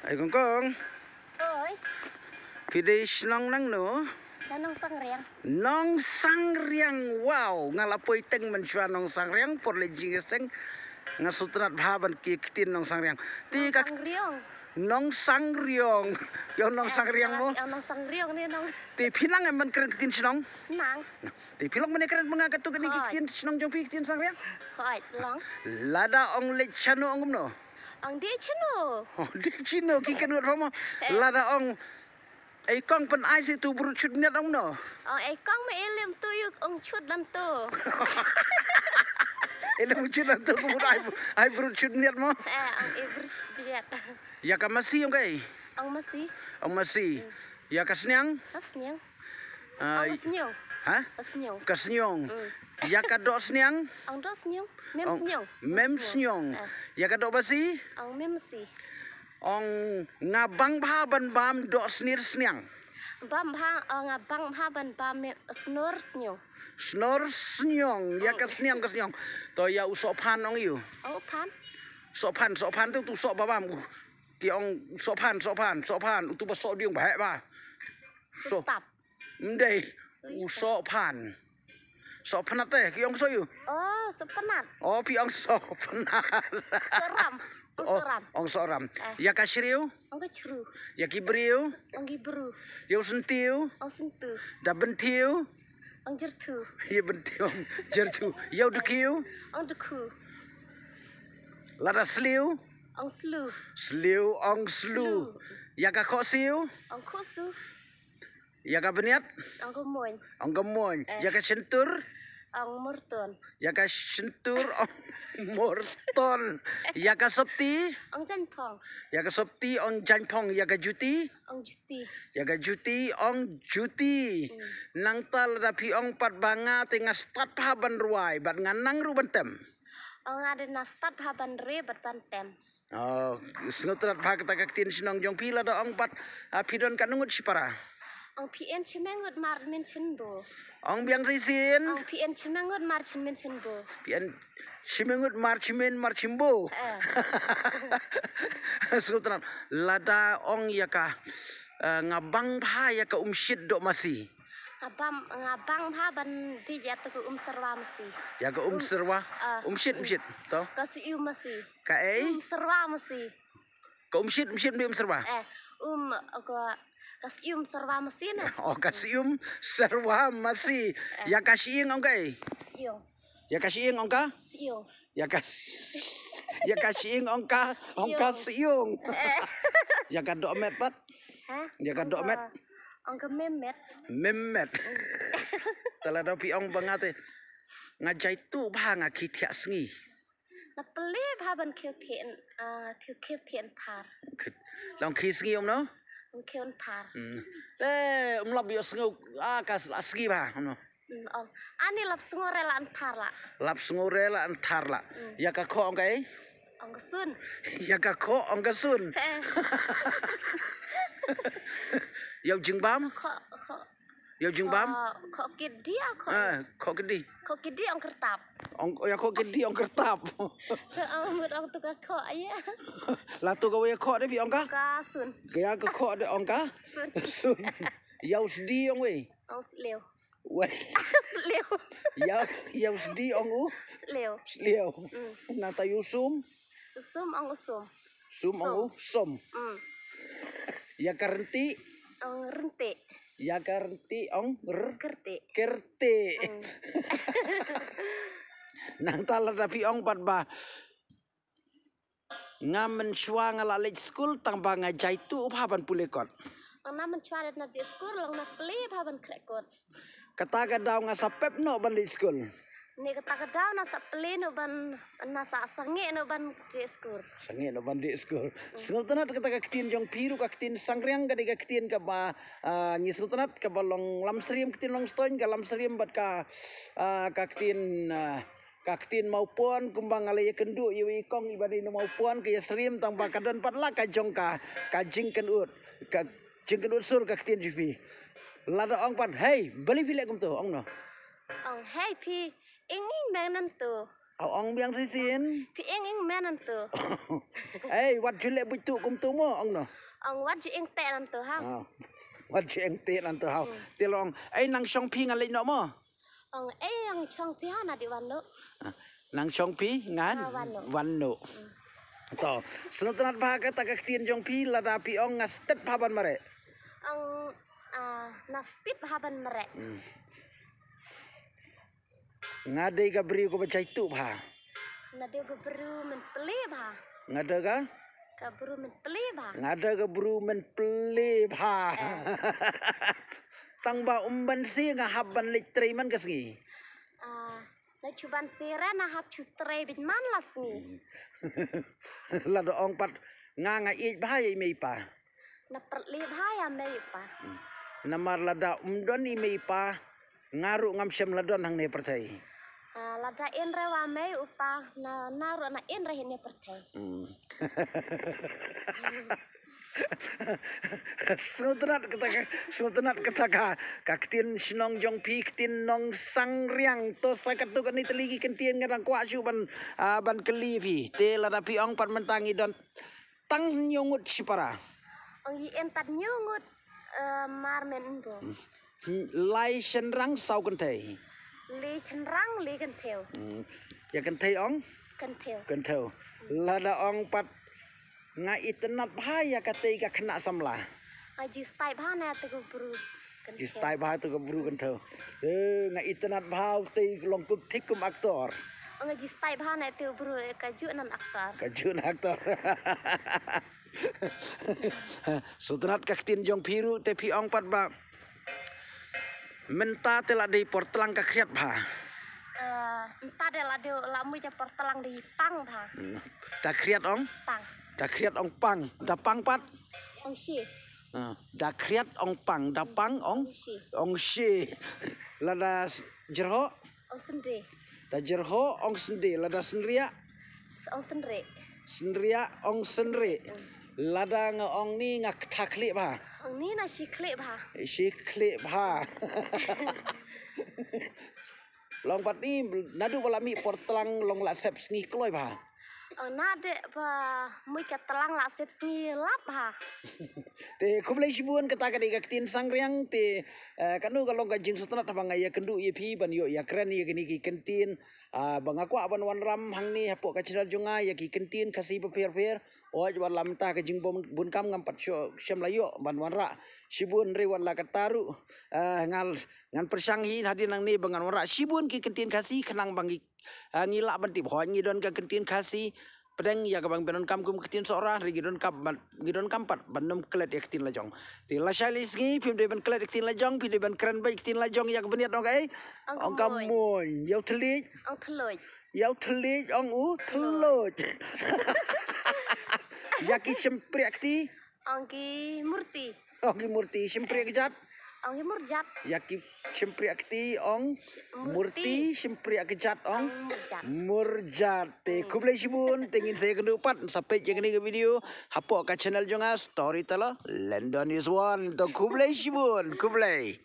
Ay kongkong, Oi, pidish nong nang no. danong sangreng. Nong sangriang, wow, ngalapoy teng mensyua nong sangriang, por lejingseng, ngasutrat bhaban kikitin nong sangriang. Ti kak Sangreng. nong sangriong, yo nong sangriang mo. Nong sangreng ni nong Ti pilang eman keren kitin sinong. nang. Ti pilang mana keren mengakat tu kini Hai. kitin sinong jong kitin sangriang. Hoi, long. Lada ong lech chano ongum no. Ang di chino. Oh, di chino kikan ut romo. Lada ong ay kong pen ai si tu burut chut net ong no. Ang kong me elim tu yuk ang chut lam tu. Ele muncul nanti kumur ai burut chut net mo. Ang ibris biat. Ya ka masih ong kai. Ang masih. Ong masih. Ya ka snyang. Asnyang. Ang asnyang. Ha? Asnyang. Ka snyong. Ya ka dok snyang. Ang dos nyang. Mem snyang. Mem snyong. Ya ka dok basi. Ang mem si. Ong ngabang baban bam dok snir snyang. Bam ha ang bang ha ban bam snor snyo. Snor snyong. Ya ka snyang ka snyong. To ya usop pan ong yu. Oh pan. Sopan tu tu sok babam. Ki ong sopan tu ba sok diong baik ba. So Stop. ndai usok pan. Sok penat teh ki ong so yu. Oh, sepenat. Oh pi ong sok penat. Seram. Oh, Seram. ong soram. Ya ka shriu, Ang kecru. ya ki briu, Ang gibru. ya sentiu, Ang sentu. da bentiu, Ang jertu. ya bentiu, jertu, ya dekiu, Ang deku. lada sliu, Ang slu. sliu ong slu. Ya ka kosiu, Ang kusu. ya ka beniat, Ang gemoy. ong gemoy, ya ka sentur, Ang murton. ya ka sentur ong morton, ya ka sopti, Ang janpong. ya ka sopti ong janpong, ya ka juti, Ang juti. jaga juti ong juti nang tal da pi ong pat banga tinga stat paban ruai bat nganang ru bentem Ang ada nastat haban re bantem. oh snutrat phak ta tin sinong jong pila da ong pat pidon kanungut sipara Ang PN cemengut mar min chenbo. ong biang sisin Ang PN cemengut mar chen min chenbo. pian simengut marchimen marchimbo snutrat lada ong yaka ngabang pha yaka umshid do masi Ngabang haban di jatuh ke serwa mesi. yaka serwa umshid to Kasi mesi. ka ei Serwa mesi. ka umshid di serwa Ako kasi serwa mesi na. oh kasium serwa masi ya kasiing ong kai Yung. ya kasiing ong ka Siung. ya kasiing ong ka siung ya ka do met pat Hah? ya ka do met Ang kememet. memet tala do pi ong bangate ngajai tu ba nga kitia sngi Napeli haban kiu kien tar. long ki sngi om no Ang kiu tar. te lob yo sngu kas sngi ba no Oh, ani lap sungore la antar la. lap sngore la antar la ya ka ko ong kai Ang kesun. ya ka ko ong ka sun Yau jing bam? Yau jing bam? Kok kidi aku. Kok gede? Kok kidi ang kertap. Ya kok gede ong kertap. Ang mut ang tukar kok ya. Lah tu kau ya kok deh pi ong ka? Kasun. Kaya ke kok deh ong ka? Sun. Yau sedi ong we. Ang sleu. We. Sleu. Yau sedi ong u. Sleu. Sleu. Nang tayu sum. Usum ang usum. Sum ong u sum. Ya karenti. Ang rente. Ya karenti ong Kerte. kerte. Nang tala tapi ong pat ba. Ngamen shwa ngalalej school tang ba ngajai tu uphaban pulekot. Ang naman chwaret na di school lang na play haban krekot. Kataga daw nga sa pep no ban di school. Ni kata daw nasa play no ban nasa sange no ban di school. Sange no ban di school. School tanat kataga kitin jong piru ka kitin sangriang ka diga kitin ka ba ni school tanat ka balong lamsriam kitin long stoin ka lamsriam bat ka kitin kaktin maupun kumbang alaya kendu iwi kong ibadi no maupun kaya serim tang bakadon patla ka jong ka jingken ut ka jingken ut sur ka kitin jupi lada ong pat hey beli pilek kum tu ong no Ang hey pi ingin bang nan tu. Au ong biang sisin. Pi ing menan tu. Eh, wat julek butu kum tu mo ong no. Ang wat ju ing te nan tu ha. Wat jeng te nan tu hau. Tilong nang song pi ngalai no mo. Ang ang chong pi ha na di wan lo. Nang song pi ngan wan no. To, senutanat bahagia tak ketien jong pi lada pi ong ngastet paban mare. Ang nastip haban merek. Ngadai ka beri ko baca itu bah. Na dia go beru men peli ba. Ngada ka? Ka beru men peli ba. Ngada ka buru men pele bah. Tang ba umban si nga haban litre man kasngi. Na cuban sira na hap cutre bin man las ni. Lada ong pat nga ik bahaya may pa. Na perli ba ya may pa. Namar lada umdon ni may pa. Ngaru ngam syam ladon hang ne percaya. Lada inre wa may upa na naru na inre hine percaya. Sultanat ketaka kaktin sinong jong pi ktin nong sangriang to sakat tu kan iteligi kentien ngadang kuasu ban keli pi te lada pi ong pan mentangi don tang nyungut sipara. Ang entat nyungut marmen bo. Lai senrang sau kentai. Li cenrang li kenteu. Ya kentai ong? Kenteu. Kenteu. Lada ong pat nga itenat bahaya katai ka kena samla. Aji stai ba na te go bru. Ji stai bahaya tu ka buru kenteu. Nga itenat bahau tei longkup tikum aktor. Ang aji stai ba na te bru kaju nan aktor. Kajun aktor. Sultanat kaktin jong piru te pi ong pat ba. Menta tela di portelang ka kriat ba. Entah de la mu ja portelang di pang ba. Da kriat ong? Pang. Da kriat ong pang. Da pang pat? Ong si. Da kriat ong pang. Da pang ong? Si. Ong si. Lada jerho? Ong sendre. Da jerho ong sendi. Lada sendria? Ong sendre. Sendria ong sendri. Lada nga ong ni nga takli ba. Ong ni na si klip ba. Si klip ba. Long pat ni nadu wala mi portelang long la sep sngi kloy ba. Ong nade ba mu ka telang la sep sni lap ba. Te kublai sibun kata ka diga tin sangriang te kanu kalong ka jing sultanat ba nga ya kendu ye pi ban yo ya kren ye gini ki kentin bang aku aban wan ram hang ni hapo ka chira junga ya ki kentin kasi pa per oj war lam ta ka jing bun kam ngam pat syam layo ban wan ra sibun re wan la kataru ngan persanghi hadin nang ni bangan wan ra sibun ki kentin kasi kenang bangi ngila ban tip ho ngi don ka kentin kasi pedang ya kabang benon kam kum ketin seorang rigidon kampat banum kelet ya ketin lajong ti la shalis ngi pim de ban kelet ketin lajong pim de ban keren baik ketin lajong ya beniat dong kai ong kamun yau telit Ong teloj. ong teloj yaki sempriak ti Ong ki murti. ong ki murti sempriak jat Ong ki murjat. yaki sempriak ti ong murti sempriak jat ong murjat te kublai sibun tingin saya kenupat sampai jangan ke video hapok ka channel jonga storyteller London is one to kublai sibun kublai